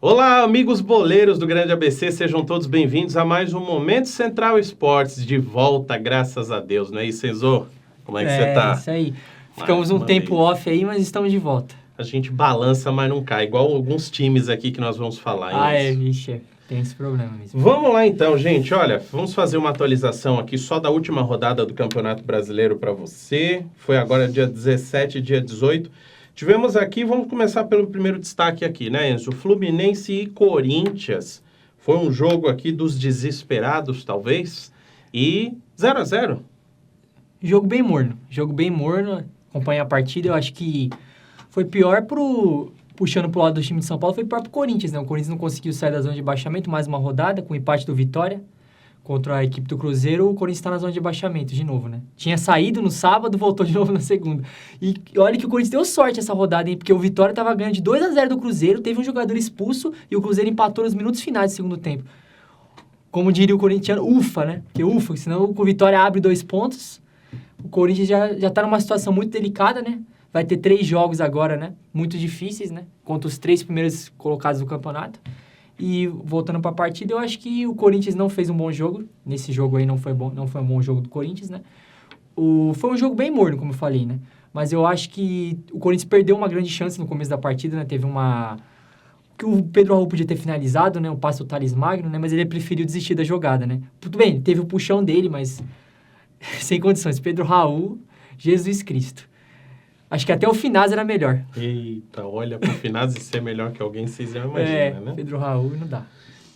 Olá, amigos boleiros do Grande ABC, sejam todos bem-vindos a mais um Momento Central Esportes, de volta, graças a Deus, não é isso, Enzo? Como é que você tá? É, isso aí. Ficamos um tempo off aí, mas estamos de volta. A gente balança, mas não cai, igual alguns times aqui que nós vamos falar, hein, Enzo? Vixe, tem esse problema mesmo. Vamos lá então, gente, olha, vamos fazer uma atualização aqui só da última rodada do Campeonato Brasileiro para você. Foi agora dia 17 e dia 18. Tivemos aqui, vamos começar pelo primeiro destaque aqui, né, Enzo? Fluminense e Corinthians. Foi um jogo aqui dos desesperados, talvez, e 0-0. Jogo bem morno. Acompanhar a partida, eu acho que foi pior puxando pro lado do time de São Paulo, foi pior pro Corinthians, né? O Corinthians não conseguiu sair da zona de baixamento, mais uma rodada, com o empate do Vitória contra a equipe do Cruzeiro, o Corinthians está na zona de baixamento de novo, né? Tinha saído no sábado, voltou de novo na segunda. E olha que o Corinthians deu sorte essa rodada, hein? Porque o Vitória estava ganhando de 2-0 do Cruzeiro, teve um jogador expulso e o Cruzeiro empatou nos minutos finais do segundo tempo. Como diria o corintiano, ufa, né? Porque ufa, senão o Vitória abre 2 pontos, o Corinthians já tá numa situação muito delicada, né? Vai ter 3 jogos agora, né? Muito difíceis, né? Contra os 3 primeiros colocados do campeonato. E voltando para a partida, eu acho que o Corinthians não fez um bom jogo. Nesse jogo aí não foi um bom jogo do Corinthians, né? Foi um jogo bem morno, como eu falei, né? Mas eu acho que o Corinthians perdeu uma grande chance no começo da partida, né? Teve que o Pedro Raul podia ter finalizado, né? Um passe do Thales Magno, né? Mas ele preferiu desistir da jogada, né? Tudo bem, teve o puxão dele, mas sem condições. Pedro Raul, Jesus Cristo. Acho que até o Finaz era melhor. Eita, olha, pro Finaz ser melhor que alguém, vocês já imaginam, né? Pedro Raul não dá.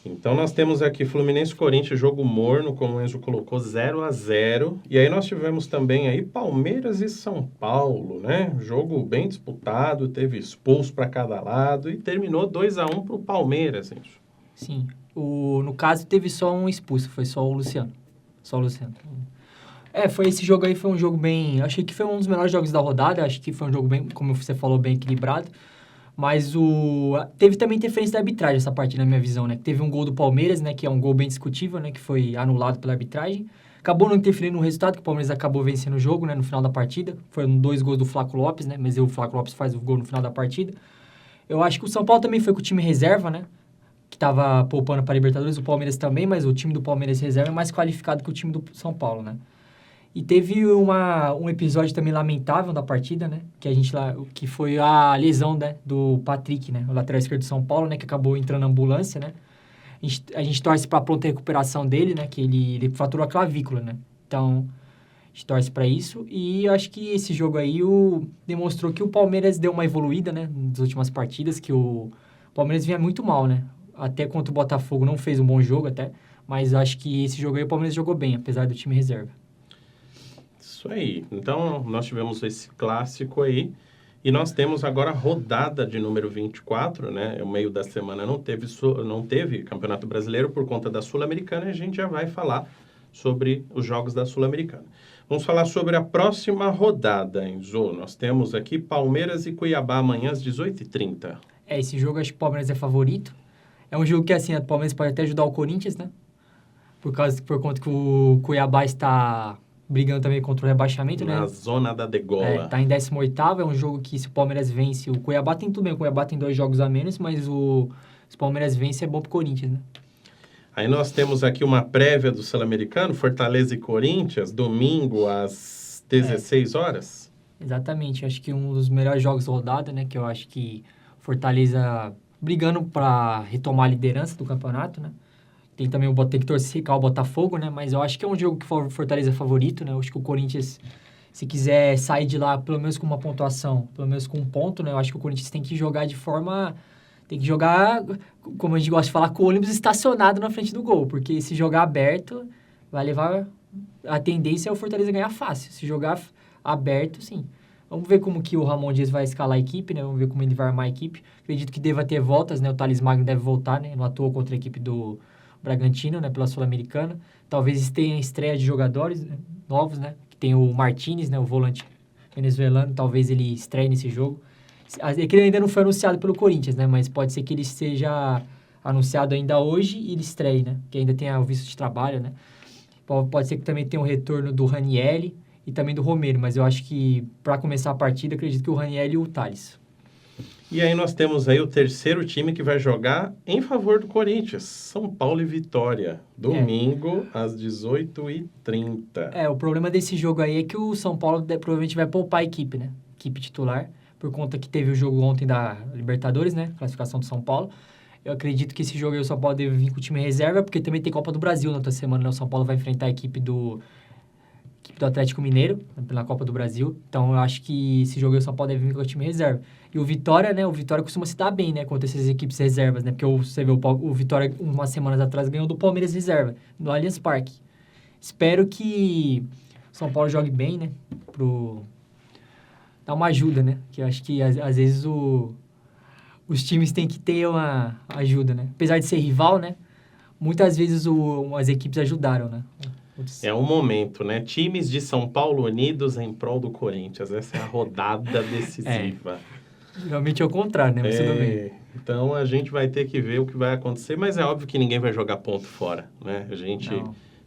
Então, nós temos aqui Fluminense e Corinthians, jogo morno, como o Enzo colocou, 0-0. E aí nós tivemos também aí Palmeiras e São Paulo, né? Jogo bem disputado, teve expulso para cada lado e terminou 2-1 pro Palmeiras, Enzo. Sim. No caso, teve só um expulso, foi só o Luciano. Foi esse jogo aí, foi um jogo bem... Achei que foi um dos melhores jogos da rodada, acho que foi um jogo bem, como você falou, bem equilibrado. Mas teve também interferência da arbitragem essa partida, na minha visão, né? Teve um gol do Palmeiras, né? Que é um gol bem discutível, né? Que foi anulado pela arbitragem. Acabou não interferindo no resultado, que o Palmeiras acabou vencendo o jogo, né? No final da partida. Foram 2 gols do Flaco Lopes, né? Mas o Flaco Lopes faz o gol no final da partida. Eu acho que o São Paulo também foi com o time reserva, né? Que tava poupando para a Libertadores. O Palmeiras também, mas o time do Palmeiras reserva é mais qualificado que o time do São Paulo, né? E teve um episódio também lamentável da partida, né? Que foi a lesão, né, do Patrick, né? O lateral esquerdo de São Paulo, né? Que acabou entrando na ambulância, né? A gente torce para a pronta recuperação dele, né? Que ele fraturou a clavícula, né? Então, a gente torce para isso. E eu acho que esse jogo aí demonstrou que o Palmeiras deu uma evoluída, né? Nas últimas partidas, que o Palmeiras vinha muito mal, né? Até contra o Botafogo não fez um bom jogo até. Mas acho que esse jogo aí o Palmeiras jogou bem, apesar do time reserva. Isso aí. Então, nós tivemos esse clássico aí. E nós temos agora a rodada de número 24, né? O meio da semana não teve Campeonato Brasileiro por conta da Sul-Americana. E a gente já vai falar sobre os jogos da Sul-Americana. Vamos falar sobre a próxima rodada, Enzo. Nós temos aqui Palmeiras e Cuiabá amanhã às 18h30. Esse jogo acho que o Palmeiras é favorito. É um jogo que, assim, o Palmeiras pode até ajudar o Corinthians, né? Por conta que o Cuiabá está brigando também contra o rebaixamento, né? Na zona da degola. Tá em 18º, é um jogo que se o Palmeiras vence, o Cuiabá tem tudo bem, o Cuiabá tem 2 jogos a menos, mas se o Palmeiras vence é bom pro Corinthians, né? Aí nós temos aqui uma prévia do Sul-Americano, Fortaleza e Corinthians, domingo às 16 horas. Exatamente, acho que um dos melhores jogos da rodada, né? Que eu acho que Fortaleza brigando para retomar a liderança do campeonato, né? Tem também tem que torcer o Botafogo, né? Mas eu acho que é um jogo que o Fortaleza é favorito, né? Eu acho que o Corinthians, se quiser sair de lá pelo menos com uma pontuação, pelo menos com um ponto, né? Eu acho que o Corinthians tem que jogar tem que jogar, como a gente gosta de falar, com o ônibus estacionado na frente do gol. Porque se jogar aberto, vai levar... A tendência é o Fortaleza ganhar fácil. Se jogar aberto, sim. Vamos ver como que o Ramon Dias vai escalar a equipe, né? Vamos ver como ele vai armar a equipe. Acredito que deva ter voltas, né? O Thales Magno deve voltar, né? Não atuou contra a equipe do Bragantino, né, pela Sul-Americana. Talvez tenha estreia de jogadores novos, né, que tem o Martínez, né, o volante venezuelano, talvez ele estreie nesse jogo. É que ele ainda não foi anunciado pelo Corinthians, né, mas pode ser que ele seja anunciado ainda hoje e ele estreie, né, que ainda tenha o visto de trabalho, né. Pode ser que também tenha o retorno do Ranieri e também do Romero, mas eu acho que, para começar a partida, acredito que o Ranieri e o Thales. E aí nós temos aí o terceiro time que vai jogar em favor do Corinthians. São Paulo e Vitória. Domingo, às 18h30. O problema desse jogo aí é que o São Paulo provavelmente vai poupar a equipe, né? Equipe titular, por conta que teve o jogo ontem da Libertadores, né? Classificação do São Paulo. Eu acredito que esse jogo aí o São Paulo deve vir com o time reserva, porque também tem Copa do Brasil na outra semana, né? O São Paulo vai enfrentar a equipe do Atlético Mineiro, pela Copa do Brasil. Então, eu acho que esse jogo aí o São Paulo deve vir com o time reserva. E o Vitória, né? O Vitória costuma se dar bem, né? Contra essas equipes reservas, né? Porque você vê o Vitória, umas semanas atrás, ganhou do Palmeiras reserva, no Allianz Parque. Espero que o São Paulo jogue bem, né? Dar uma ajuda, né? Que eu acho que, às vezes, os times têm que ter uma ajuda, né? Apesar de ser rival, né? Muitas vezes as equipes ajudaram, né? É um momento, né? Times de São Paulo unidos em prol do Corinthians. Essa é a rodada decisiva. Realmente é o contrário, né? Mas tudo bem. Então, a gente vai ter que ver o que vai acontecer, mas é óbvio que ninguém vai jogar ponto fora, né? A gente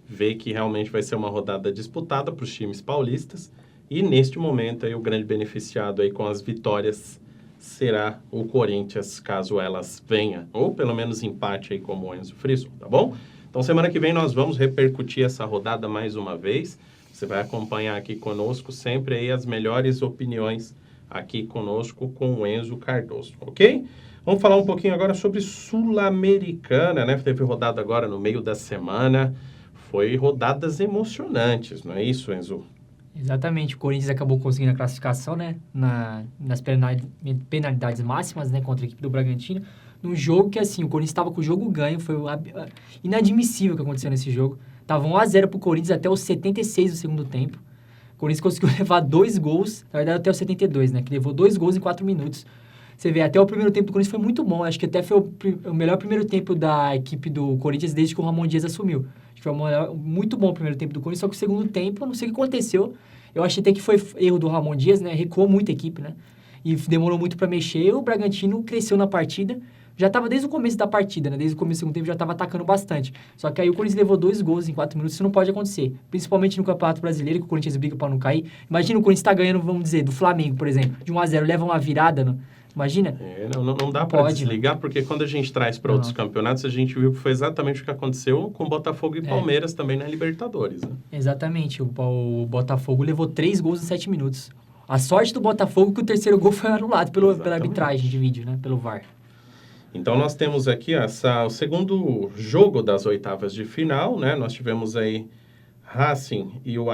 vê que realmente vai ser uma rodada disputada para os times paulistas e, neste momento, aí, o grande beneficiado aí com as vitórias será o Corinthians, caso elas venham, ou pelo menos empate aí como o Enzo Friso, tá bom? Então, semana que vem nós vamos repercutir essa rodada mais uma vez. Você vai acompanhar aqui conosco sempre aí as melhores opiniões aqui conosco com o Enzo Cardoso, ok? Vamos falar um pouquinho agora sobre Sul-Americana, né? Teve rodada agora no meio da semana. Foi rodadas emocionantes, não é isso, Enzo? Exatamente. O Corinthians acabou conseguindo a classificação, né? Nas penalidades máximas, né? Contra a equipe do Bragantino. Num jogo que, assim, o Corinthians estava com o jogo ganho. Foi inadmissível o que aconteceu nesse jogo. Tava 1-0 pro Corinthians até os 76 do segundo tempo. O Corinthians conseguiu levar 2 gols, na verdade até os 72, né? Que levou 2 gols em 4 minutos. Você vê, até o primeiro tempo do Corinthians foi muito bom. Acho que até foi o melhor primeiro tempo da equipe do Corinthians desde que o Ramon Dias assumiu. Acho que foi muito bom o primeiro tempo do Corinthians, só que o segundo tempo, não sei o que aconteceu. Eu achei até que foi erro do Ramon Dias, né? Recuou muito a equipe, né? E demorou muito para mexer. O Bragantino cresceu na partida. Já estava desde o começo da partida, né? Desde o começo do segundo tempo já estava atacando bastante. Só que aí o Corinthians levou 2 gols em 4 minutos, isso não pode acontecer. Principalmente no Campeonato Brasileiro, que o Corinthians briga para não cair. Imagina o Corinthians tá ganhando, vamos dizer, do Flamengo, por exemplo, de 1-0, leva uma virada, imagina? Não dá para desligar, né? Porque quando a gente traz para outros campeonatos, a gente viu que foi exatamente o que aconteceu com Botafogo e Palmeiras também na Libertadores, né? Exatamente, o Botafogo levou 3 gols em 7 minutos. A sorte do Botafogo é que o terceiro gol foi anulado pela arbitragem de vídeo, né? Pelo VAR. Então, nós temos aqui o segundo jogo das oitavas de final, né? Nós tivemos aí Racing e o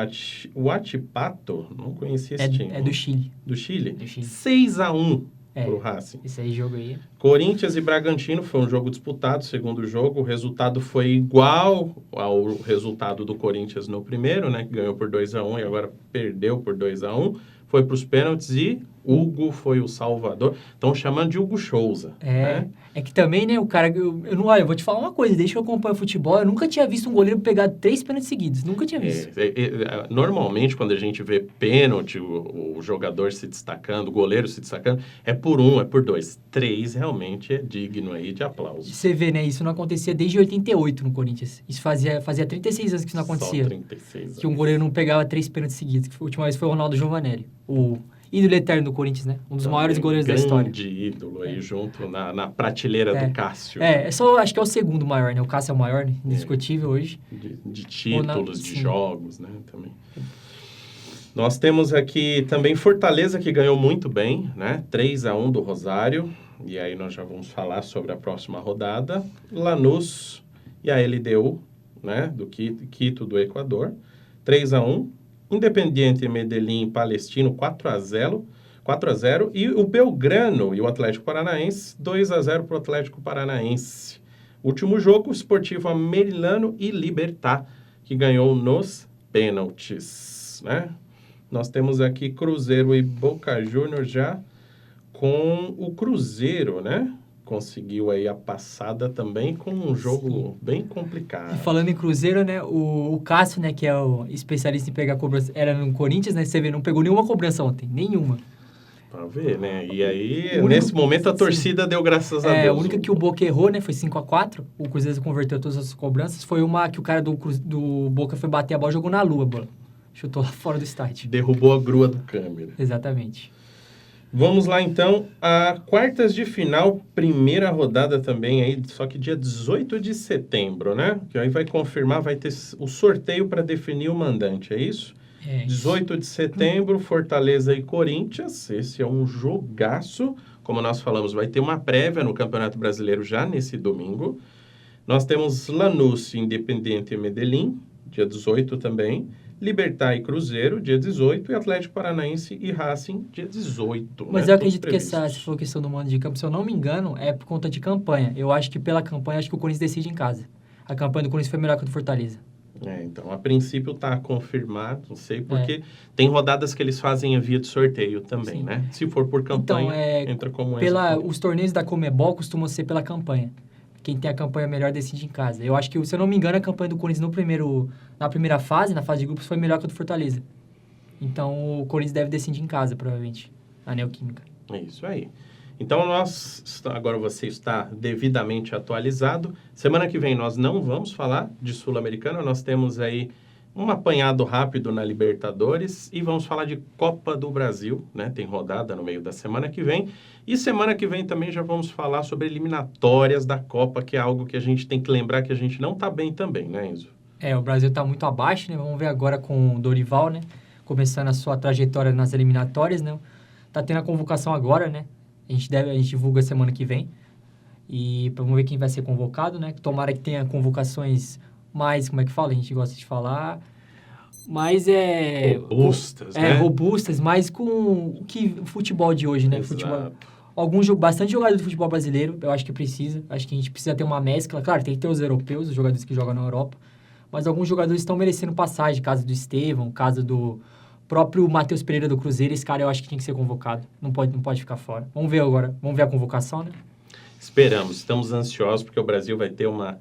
Huachipato, não conhecia esse time. É do Chile. Do Chile? Do Chile. 6-1 pro Racing. Esse aí jogo aí. Corinthians e Bragantino foi um jogo disputado, segundo jogo. O resultado foi igual ao resultado do Corinthians no primeiro, né? Que ganhou por 2-1 e agora perdeu por 2-1. Foi para os pênaltis e Hugo foi o salvador. Estão chamando de Hugo Souza. Né? É que também, né, o cara... eu vou te falar uma coisa, desde que eu acompanho futebol, eu nunca tinha visto um goleiro pegar 3 pênaltis seguidos. Nunca tinha visto. Normalmente, quando a gente vê pênalti, o jogador se destacando, o goleiro se destacando, é por 1, é por 2. 3 realmente é digno aí de aplauso. Você vê, né, isso não acontecia desde 88 no Corinthians. Isso fazia 36 anos que isso não acontecia. Só 36 anos. Que um goleiro não pegava 3 pênaltis seguidos. A última vez foi o Ronaldo Giovanelli, o ídolo eterno do Corinthians, né? Um dos maiores goleiros da história. Grande ídolo aí, junto na prateleira do Cássio. Acho que é o segundo maior, né? O Cássio é o maior, né? Indiscutível hoje. De títulos, de jogos, né? Também. Nós temos aqui também Fortaleza, que ganhou muito bem, né? 3-1 do Rosário. E aí nós já vamos falar sobre a próxima rodada. Lanús e a LDU, né? Do Quito do Equador. 3-1. Independiente Medellín Palestino 4-0 e o Belgrano e o Atlético Paranaense 2-0 para o Atlético Paranaense. Último jogo, Sportivo Americano e Libertad, que ganhou nos pênaltis, né? Nós temos aqui Cruzeiro e Boca Juniors já com o Cruzeiro, né? Conseguiu aí a passada também com um jogo bem complicado. E falando em Cruzeiro, né? O Cássio, né? Que é o especialista em pegar cobrança, era no Corinthians, né? Você vê, não pegou nenhuma cobrança ontem. Nenhuma. Pra ver, né? E aí, nesse momento, a torcida deu graças a Deus. A única que o Boca errou, né? Foi 5-4. O Cruzeiro converteu todas as cobranças. Foi uma que o cara do Boca foi bater a bola e jogou na lua a bola. Chutou lá fora do estádio. Derrubou a grua do câmera. Exatamente. Vamos lá, então, a quartas de final, primeira rodada também aí, só que dia 18 de setembro, né? Que aí vai confirmar, vai ter o sorteio para definir o mandante, é isso? É isso. 18 de setembro, Fortaleza e Corinthians, esse é um jogaço. Como nós falamos, vai ter uma prévia no Campeonato Brasileiro já nesse domingo. Nós temos Lanús, Independiente e Medellín, dia 18 também. Libertad e Cruzeiro, dia 18, e Atlético Paranaense e Racing, dia 18. Mas né? eu acredito que Previstos. se for questão do mando de campo, se eu não me engano, é por conta de campanha. Eu acho que pela campanha, acho que o Corinthians decide em casa. A campanha do Corinthians foi melhor que a do Fortaleza. Então, a princípio está confirmado, não sei, porque tem rodadas que eles fazem a via de sorteio também, Sim. né? Se for por campanha, Então, entra como os torneios da Conmebol costumam ser pela campanha. Quem tem a campanha melhor decide em casa. Eu acho que, se eu não me engano, a campanha do Corinthians na primeira fase, na fase de grupos, foi melhor que a do Fortaleza. Então, o Corinthians deve decidir em casa, provavelmente, na Neoquímica. É isso aí. Então, agora você está devidamente atualizado. Semana que vem nós não vamos falar de Sul-Americana, nós temos aí um apanhado rápido na Libertadores e vamos falar de Copa do Brasil, né? Tem rodada no meio da semana que vem. E semana que vem também já vamos falar sobre eliminatórias da Copa, que é algo que a gente tem que lembrar que a gente não está bem também, né, Enzo? O Brasil está muito abaixo, né? Vamos ver agora com o Dorival, né? Começando a sua trajetória nas eliminatórias, né? Tá tendo a convocação agora, né? A gente divulga semana que vem. E vamos ver quem vai ser convocado, né? Tomara que tenha convocações mais, como é que fala? A gente gosta de falar. Mas robustas, né? Robustas, mas com o futebol de hoje, né? Exato. Bastante jogador do futebol brasileiro, eu acho que precisa. Acho que a gente precisa ter uma mescla. Claro, tem que ter os europeus, os jogadores que jogam na Europa. Mas alguns jogadores estão merecendo passagem. Caso do Estevão, caso do próprio Matheus Pereira do Cruzeiro. Esse cara eu acho que tem que ser convocado. Não pode ficar fora. Vamos ver agora. Vamos ver a convocação, né? Esperamos. Estamos ansiosos porque o Brasil vai ter uma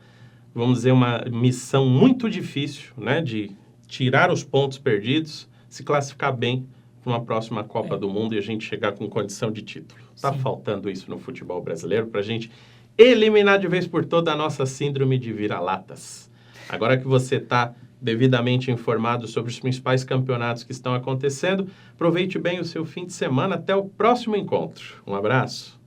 missão muito difícil, né? De tirar os pontos perdidos, se classificar bem para uma próxima Copa do Mundo e a gente chegar com condição de título. Está faltando isso no futebol brasileiro para a gente eliminar de vez por toda a nossa síndrome de vira-latas. Agora que você está devidamente informado sobre os principais campeonatos que estão acontecendo, aproveite bem o seu fim de semana. Até o próximo encontro. Um abraço.